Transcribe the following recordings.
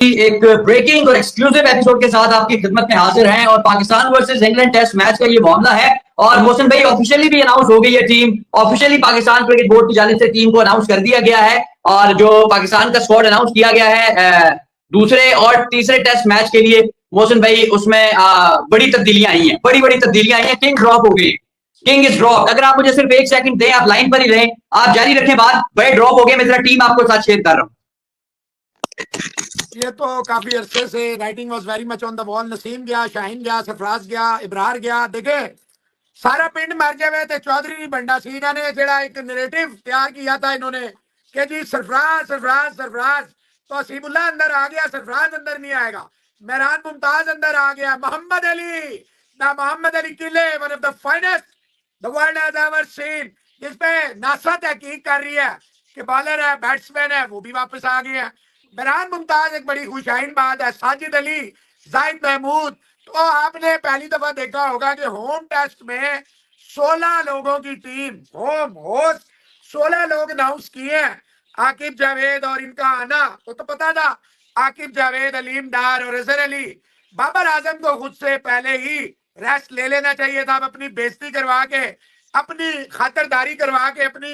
एक ब्रेकिंग और exclusive episode के साथ आपकी खिदमत में हाजिर हैं और Pakistan versus England test match का ये मामला है। और मोहसिन भाई ऑफिशियली भी अनाउंस हो गई है team, officially Pakistan cricket board की जानिब से टीम को अनाउंस कर दिया गया है। और जो पाकिस्तान का स्क्वाड अनाउंस किया गया है दूसरे और तीसरे टेस्ट मैच के लिए, मोहसिन भाई उसमें बड़ी तब्दीलियां आई हैं, बड़ी बड़ी तब्दीलियां आई हैं। किंग ड्रॉप हो गई, किंग इज ड्रॉप। अगर आप मुझे सिर्फ एक सेकंड दें, आप लाइन पर ही रहें, आप जारी रखें बात। बड़े ड्रॉप हो गए, मैं जरा टीम आपको साथ शेयर कर रहा हूँ। ये तो काफी अरसे से writing was very much on the wall. Naseem गया, शाहीन गया, सरफराज गया, इब्रार गया। देखे सारा पिंड मर गए थे। चौधरी नहीं बंडा सी ने जरा एक नैरेटिव तैयार किया था इन्होंने कि जी सरफराज सरफराज सरफराज, तो असीमुल्लाह अंदर आ गया, सरफराज अंदर नहीं आएगा। मेहरान मुमताज अंदर आ गया। मोहम्मद अली, द मोहम्मद अली किले, one of the finest the world has ever seen, जिसपे नासा तहकीक कर रही है कि बॉलर है, बैट्समैन है, वो भी वापस आ गए हैं। मेहरान मुमताज एक बड़ी खुशाइन बात है। साजिद अली, जाहिद महमूद। तो आपने पहली दफा देखा होगा कि होम टेस्ट में 16 लोगों की टीम, होम होस्ट 16 लोग अनाउंस किए हैं। आकिब जावेद और इनका आना वो तो पता था। आकिब जावेद, अलीम डार और अजहर अली। बाबर आजम को खुद से पहले ही रेस्ट ले लेना चाहिए था। अपनी बेइज्जती करवा के, अपनी खातरदारी करवा के, अपनी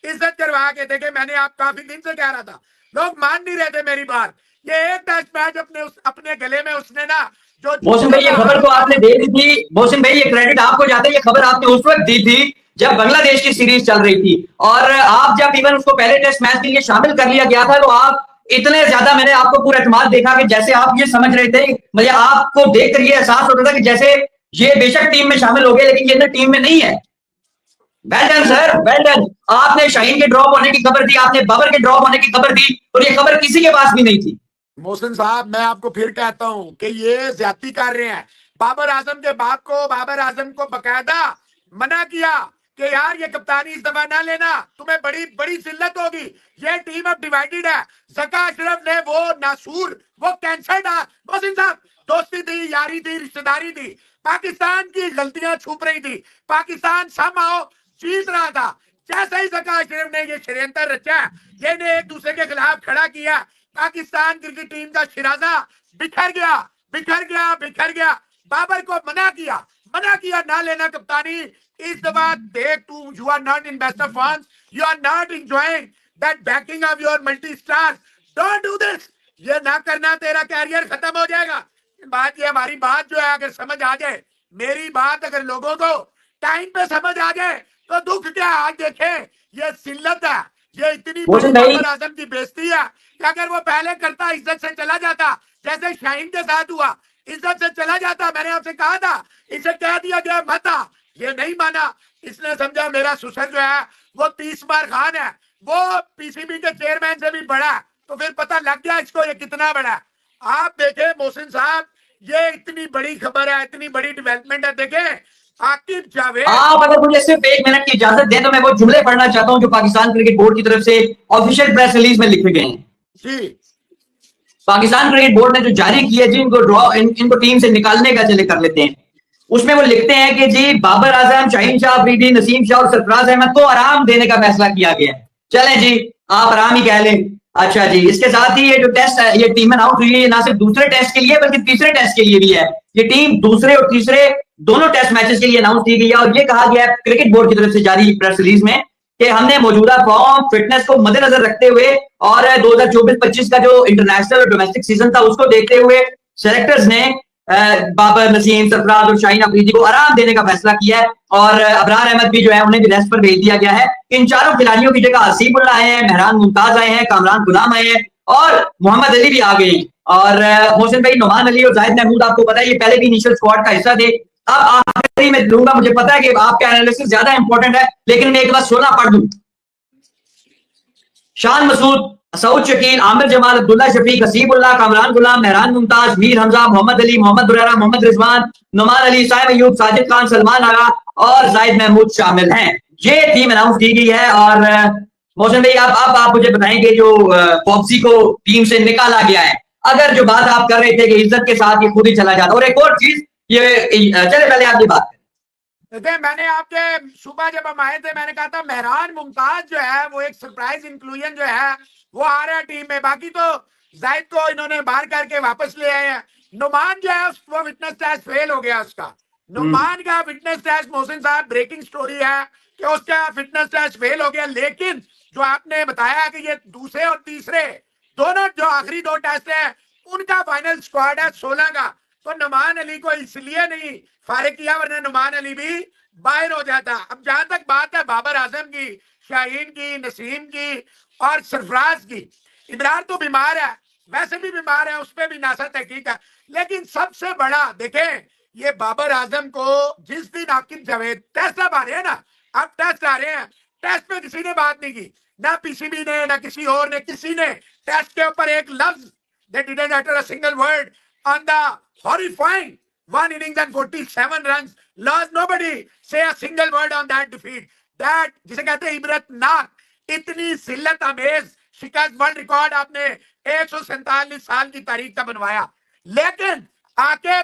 इज्जत करवा के। देखे मैंने आप काफी दिन से कह रहा था, लोग मान नहीं रहे थे मेरी बात। ये एक टेस्ट मैच अपने गले में उसने ना जो मोहसिन भाई ये खबर तो आपने दे दी थी। मोहसिन भाई ये क्रेडिट आपको जाता है, ये खबर आपने उस वक्त दी थी जब बांग्लादेश की सीरीज चल रही थी। और आप जब इवन उसको पहले टेस्ट मैच के लिए शामिल कर लिया गया था, तो आप इतने ज्यादा, मैंने आपको पूरा एतमाद देखा कि जैसे आप ये समझ रहे थे, मुझे आपको देखकर ये एहसास होता था कि जैसे ये बेशक टीम में शामिल हो गए लेकिन ये टीम में नहीं है। Well done sir, well done. आपने शाहीन के ड्रॉप होने की खबर दी, आपने बाबर के ड्रॉप होने की खबर दी, और ये खबर किसी के पास भी नहीं थी। मोहसिन साहब मैं आपको फिर कहता हूं कि ये ज्यादती कर रहे हैं। बाबर आजम के बाप को, बाबर आजम को बकायदा मना किया कि यार ये कप्तानी इस दफा ना लेना, तुम्हें बड़ी बड़ी जिल्लत होगी। ये टीम अब डिवाइडेड है। जका अशरफ ने वो नासूर, वो कैंसर था। मोहसिन साहब दोस्ती थी, यारी थी, रिश्तेदारी थी। पाकिस्तान की गलतियां छुप रही थी। पाकिस्तान समहाउ जीत रहा था। जैसे ही जका अशरफ ने ये षड्यंत्र रचा, ये ने एक दूसरे के खिलाफ खड़ा किया, पाकिस्तान क्रिकेट टीम का शिराजा बिखर गया, बिखर गया, बिखर गया। बाबर को मना किया ना लेना कप्तानी इस दफा। देख तू, you are not in best of form, you are not enjoying that backing of your multi star. Don't do this. ये ना करना, तेरा कैरियर खत्म हो जाएगा। बात ये, हमारी बात जो है अगर समझ आ जाए, मेरी बात अगर लोगों को टाइम पे समझ आ जाए, तो दुख क्या। आज देखे ये सिल्लत है, ये इतनी बड़ी बाबर आजम की बेइज्जती है कि अगर वो पहले करता, इज्जत से चला जाता, जैसे शाहीन के साथ हुआ, इज्जत से चला जाता। मैंने आपसे कहा था, इसे कह दिया गया मत आ, ये नहीं माना। इसने समझा मेरा ससुर जो है वो 30 बार खान है, वो पीसीबी के चेयरमैन से भी बड़ा है। तो फिर पता लग गया इसको ये कितना बड़ा है। आप देखे मोहसिन साहब, ये इतनी बड़ी खबर है, इतनी बड़ी डेवलपमेंट है। देखे आकिब जावेद, आप अगर मुझे सिर्फ 1 मिनट की इजाजत दें तो मैं वो जुमले पढ़ना चाहता हूं जो पाकिस्तान क्रिकेट बोर्ड की तरफ से ऑफिशियल प्रेस रिलीज में लिखे गए हैं जी। पाकिस्तान क्रिकेट बोर्ड ने जो जारी किया जी, इनको ड्रॉ इनको टीम से निकालने का चले कर लेते हैं। उसमें वो लिखते हैं कि जी बाबर आजम, शाहीन शाह अफरीदी, नसीम शाह और सरफराज अहमद को आराम देने का फैसला किया गया है। चलें जी, आप आराम ही कह लें। अच्छा जी, इसके साथ ही ये जो टेस्ट है, ये टीम आउट हुई है, ना सिर्फ दूसरे टेस्ट के लिए बल्कि तीसरे टेस्ट के लिए भी है। ये टीम दूसरे और तीसरे दोनों टेस्ट मैचेस के लिए अनाउंस की गई है। और ये कहा गया है क्रिकेट बोर्ड की तरफ से जारी प्रेस रिलीज में कि हमने मौजूदा फॉर्म, फिटनेस को मद्देनजर रखते हुए और 2024-25 का जो इंटरनेशनल और डोमेस्टिक सीजन था उसको देखते हुए सेलेक्टर्स ने बाबर, नसीम, सरफराज और शाहीन अफरीदी को आराम देने का फैसला किया है। और अबरार अहमद भी जो है उन्हें भी रेस्ट पर भेज दिया गया है। इन चारों खिलाड़ियों की जगह हसीबुल्लाह आए हैं, मेहरान मुमताज आए हैं, कामरान गुलाम आए हैं और मोहम्मद अली भी आ गए हैं। और मोहसिन भाई, नुमान अली और जाहिद महमूद आपको पता है ये पहले भी इनिशियल स्क्वाड का हिस्सा थे। अब आखिरी में लूंगा, मुझे पता है कि आपका एनालिसिस ज्यादा इंपॉर्टेंट है, लेकिन मैं एक बार 16 पढ़ दूं। शान मसूद, सऊद शकील, आमिर जमाल, अब्दुल्ला शफीक, हसीबुल्लाह, कामरान गुलाम, मेहरान मुमताज, मीर हमजा, मोहम्मद अली, मोहम्मद दुरैरा, मोहम्मद रिजवान, नुमान अली, साइम अयूब, साजिद खान, सलमान आगा और जाहिद महमूद शामिल हैं। ये टीम अनाउंस की गई है। और मोहसिन भाई अब आप मुझे बताएंगे जो पॉप्सी को टीम से निकाला गया है, अगर जो बात आप कर रहे थे कि इज्जत के साथ ये खुद ही चला जाता। और एक और चीज, ये चले पहले आप ये बात करें। मैंने आपके सुबह जब हम आए थे, मैंने कहा था मेहरान मुमताज जो है वो एक सरप्राइज इंक्लूजन जो है वो आ रहा है टीम में। बाकी तो जाहिद को इन्होंने बाहर करके वापस ले आए हैं। नुमान जो है वो विटनेस टेस्ट फेल हो गया उसका। नुमान का फिटनेस टेस्ट मोहसिन साहब ब्रेकिंग स्टोरी है कि उसका फिटनेस टेस्ट फेल हो गया, लेकिन जो आपने बताया कि ये दूसरे और तीसरे दोनों जो आखिरी दो टेस्ट है उनका फाइनल स्क्वाड है 16 का, तो नुमान अली को इसलिए नहीं फारिग किया वरना नुमान अली भी बाहर हो जाता। अब जहां तक बात है बाबर आजम की, शाहीन की, नसीम की और सरफराज की, इमरान तो बीमार है, वैसे भी बीमार है, उस पर भी नासा तहकीक है, लेकिन सबसे बड़ा देखें ये बाबर आजम को जिस दिन आकिब जावेद टेस्ट अब आ रहे हैं ना, अब टेस्ट आ रहे हैं, टेस्ट में किसी ने बात नहीं की, ना पीसीबी ने ना किसी और ने, किसी ने टेस्ट के ऊपर एक लफ्ज they didn't utter a single word on the horrifying 1 innings and 47 runs lost. Nobody say a single word on that defeat. That जिसे कहते हैं इबरतनाक, इतनी सिल्लत अमेज शिकस्त, वर्ल्ड रिकॉर्ड आपने 147 साल की तारीख का बनवाया, लेकिन आके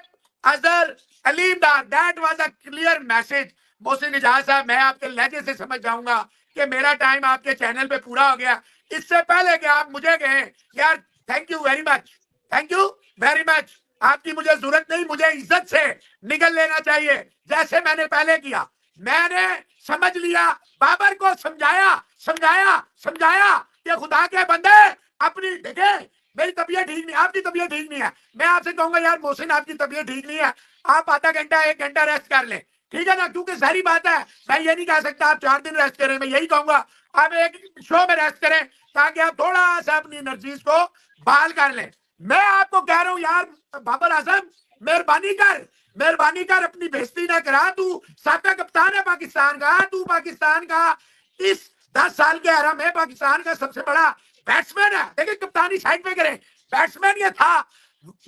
Azhar Aleem Dar, that was a clear message. Mohsin Ijaz साहब, मैं आपके लहजे से समझ जाऊंगा कि मेरा टाइम आपके चैनल पे पूरा हो गया। इससे पहले कि आप मुझे कहें यार thank you very much, thank you very much, आपकी मुझे जरूरत नहीं, मुझे इज्जत से निकल लेना चाहिए जैसे मैंने पहले किया। मैंने समझ लिया, बाबर को समझाया समझाया समझाया कि खुदा के बंदे अपनी देखे, मेरी तबीयत ठीक नहीं, आपकी तबीयत ठीक नहीं है, मैं आपसे कहूंगा यार मोहसिन आपकी तबीयत ठीक नहीं है, आप आधा घंटा 1 घंटा रेस्ट कर लें, ठीक है ना, क्योंकि सारी बात है, मैं ये नहीं कह सकता आप 4 दिन रेस्ट करें, मैं यही कहूंगा आप एक शो में रेस्ट करें ताकि आप थोड़ा सा अपनी एनर्जीज को बहाल कर लें। मैं आपको कह रहा हूं यार बाबर आजम, मेहरबानी कर अपनी बेइज्जती ना करा, तू साबका कप्तान है पाकिस्तान का, तू पाकिस्तान का इस 10 साल के एरा में पाकिस्तान का सबसे बड़ा बैट्समैन है। देखिए कप्तानी साइड पे करें, बैट्समैन ये था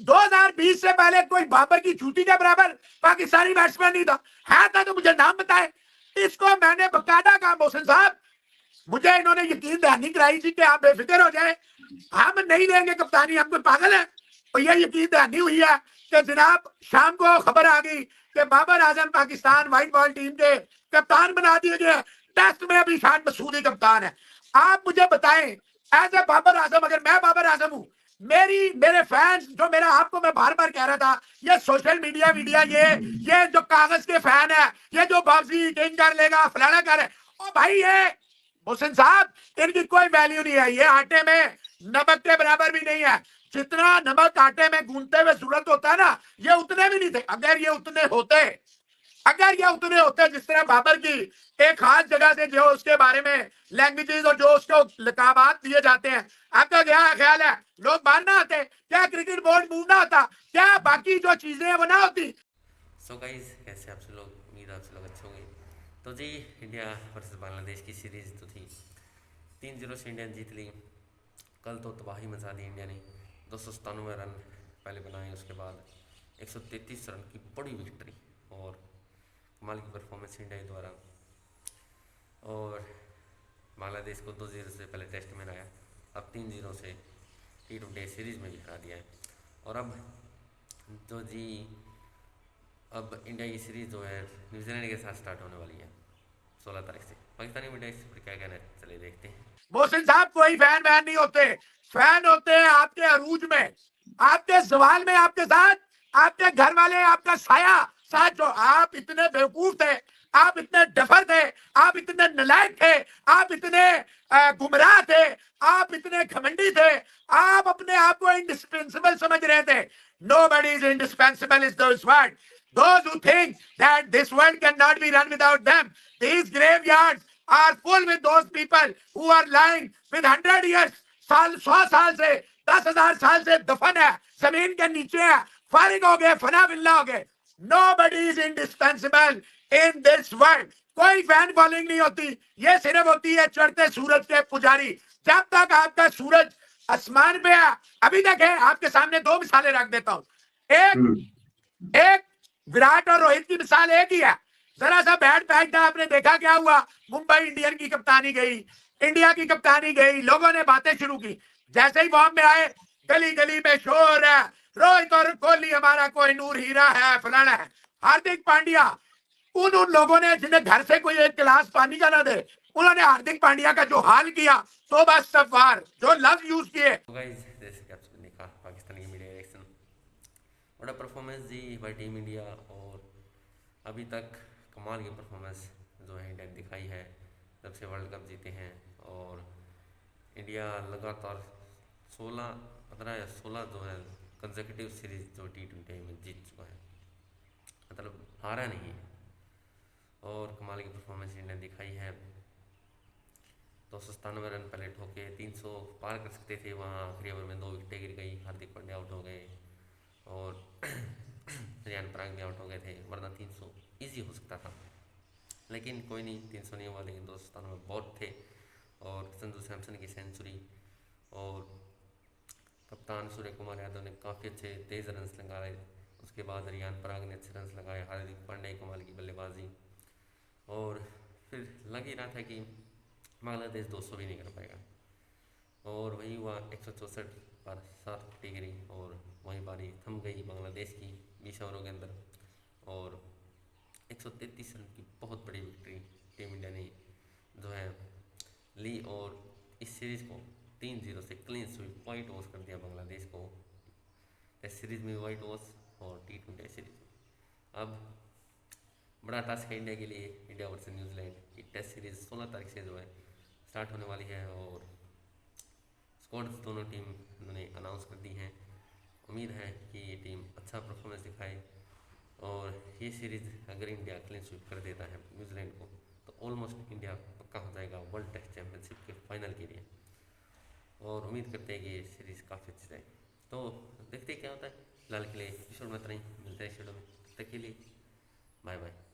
2020 से पहले कोई बाबर की छुट्टी के बराबर पाकिस्तानी बैट्समैन नहीं था, है था तो मुझे नाम बताए। इसको मैंने बकायदा कहा मोहसिन साहब, मुझे इन्होंने यकीन दहानी कराई थी कि आप बेफिक्र हो जाए, हम नहीं देंगे कप्तानी, हम कोई पागल है, और यह यकीन दहानी हुई है कि जनाब शाम को खबर आ गई कि Babar Azam Pakistan white ball team के कप्तान बना दिए गए, टेस्ट में अभी शान मसूदी कप्तान है। आप मुझे बताएं एज ए बाबर आजम, अगर मैं बाबर आजम हूं, मेरे फैंस जो मेरा, आपको मैं बार बार कह रहा था, ये सोशल मीडिया ये जो कागज के फैन है, ये जो बाबजी किंग कर लेगा फलाना कर, ओ भाई ये मोहसिन साहब इनकी कोई वैल्यू नहीं है, ये आटे में नमक के बराबर भी नहीं है, जितना नमक आटे में गूंथते हुए सूरत होता है ना, ये उतने भी नहीं थे। अगर ये उतने होते जिस तरह बाबर की एक खास जगह से जो उसके बारे में लैंग्वेजेस और जो उसको लकाबात दिए जाते हैं, आपका क्या ख्याल है लोग बाहर ना आते क्या, क्रिकेट बोर्ड मूव ना होता क्या, बाकी जो चीजें हैं वो ना होती। सो गाइस, कैसे आप सब लोग, उम्मीद आप सब लोग अच्छे होंगे। तो जी इंडिया वर्सेस बांग्लादेश की सीरीज़ तो थी, 3-0 से इंडिया ने जीत ली। कल तो तबाही मचा दी इंडिया ने, 297 रन पहले बनाए, उसके बाद 133 रन की बड़ी विक्ट्री और कमाल की परफॉर्मेंस इंडिया द्वारा, और बांग्लादेश को 2-0 से पहले टेस्ट में हराया, अब 3-0 से T20 सीरीज़ में भी हरा दिया है। और अब तो जी अब इंडिया की सीरीज़ जो है न्यूजीलैंड के साथ स्टार्ट होने वाली है 16 तारीख से। पाकिस्तानी मीडिया इस पर क्या कहना है, चलिए देखते हैं। मोहसिन साहब कोई फैन नहीं होते, फैन होते हैं आपके अरूज में, आपके सवाल में, आपके साथ, आपके घर वाले, आपका साया साथ, जो आप इतने बेवकूफ थे, आप इतने डफर थे, आप इतने नलायक थे, आप इतने गुमराह थे, आप इतने घमंडी थे, आप अपने आप को इंडिस्पेंसिबल समझ रहे थे। Nobody is indispensable is the word. Those who think that this world cannot be run without them, these graveyards are full with those people who are lying with 100 years, 100 साल से, 10,000 साल से दफन है, जमीन के नीचे है, फारिग हो गए, फना बिल्ला हो गए। Nobody is indispensable in this world. कोई फैन फॉलोइंग नहीं होती, ये सिर्फ होती है चढ़ते सूरज के पुजारी। जब तक आपका सूरज आसमान पे है, अभी तक है, आपके सामने 2 मिसालें रख देता हूं, एक विराट और रोहित की मिसाल एक ही है। जरा सा बैट पैच था, आपने देखा क्या हुआ, मुंबई इंडियन की कप्तानी गई, इंडिया की कप्तानी गई, लोगों ने बातें शुरू की, जैसे ही फॉर्म में आए गली गली में शोर है, रोहित और कोहली हमारा कोई नूर हीरा है, फलाना है। हार्दिक पांड्या, उन लोगों ने जिन्हें घर से कोई एक गिलास पानी का ना दे, उन्होंने हार्दिक पांड्या का जो हाल किया, तो बस सफार जो लफ्ज यूज किए। तो गाइस जैसे कि आप बड़ा परफॉर्मेंस जी हमारी टीम इंडिया, और अभी तक कमाल की परफॉर्मेंस जो है इंडिया ने दिखाई है जब से वर्ल्ड कप जीते हैं। और इंडिया लगातार 16 जो है कंसेक्यूटिव सीरीज जो T20 में जीत चुका है, मतलब हारा नहीं है। और कमाल की परफॉर्मेंस इंडिया ने दिखाई है। 297 रन पहले ठोके, 300 पार कर सकते थे, वहाँ आखिरी ओवर में 2 विकेटें गिर गई, हार्दिक पांड्या आउट हो गए और रियान पराग भी आउट हो गए थे, वरना 300 ईजी हो सकता था। लेकिन कोई नहीं, 300 नहीं हुआ, लेकिन 297 बहुत थे। और संजू सैमसन की सेंचुरी, और कप्तान सूर्य कुमार यादव ने काफ़ी अच्छे तेज़ रन्स लगाए। उसके बाद रियान पराग ने अच्छे रन्स लगाए, हार्दिक पांड्या की कमाल की बल्लेबाजी। और फिर लग ही रहा था कि बांग्लादेश 200 भी नहीं कर पाएगा, और वही हुआ। 164 पर 7 विकेटें गिरी और वहीं पारी थम गई बांग्लादेश की 20 ओवरों के अंदर। और 133 रन की बहुत बड़ी विक्ट्री टीम इंडिया ने जो है ली, और इस सीरीज़ को 3-0 से क्लीन स्वीप वाइट वॉश कर दिया बांग्लादेश को। टेस्ट सीरीज में वाइट वॉश और T20 सीरीज में। अब बड़ा टास्क है इंडिया के लिए, इंडिया वर्सेस न्यूजीलैंड की टेस्ट सीरीज 16 तारीख से जो है स्टार्ट होने वाली है, और स्क्वाड्स दोनों टीम उन्होंने अनाउंस कर दी हैं। उम्मीद है कि ये टीम अच्छा परफॉर्मेंस दिखाए, और ये सीरीज़ अगर इंडिया क्लीन स्वीप कर देता है न्यूजीलैंड को, तो ऑलमोस्ट इंडिया पक्का हो जाएगा वर्ल्ड टेस्ट चैंपियनशिप के फाइनल के लिए। और उम्मीद करते हैं कि ये सीरीज़ काफ़ी अच्छी जाए। तो देखते हैं क्या होता है। फिलहाल के लिए एपिसोड में इतना ही, मिलते हैं शेडो में, तब तक के लिए बाय बाय।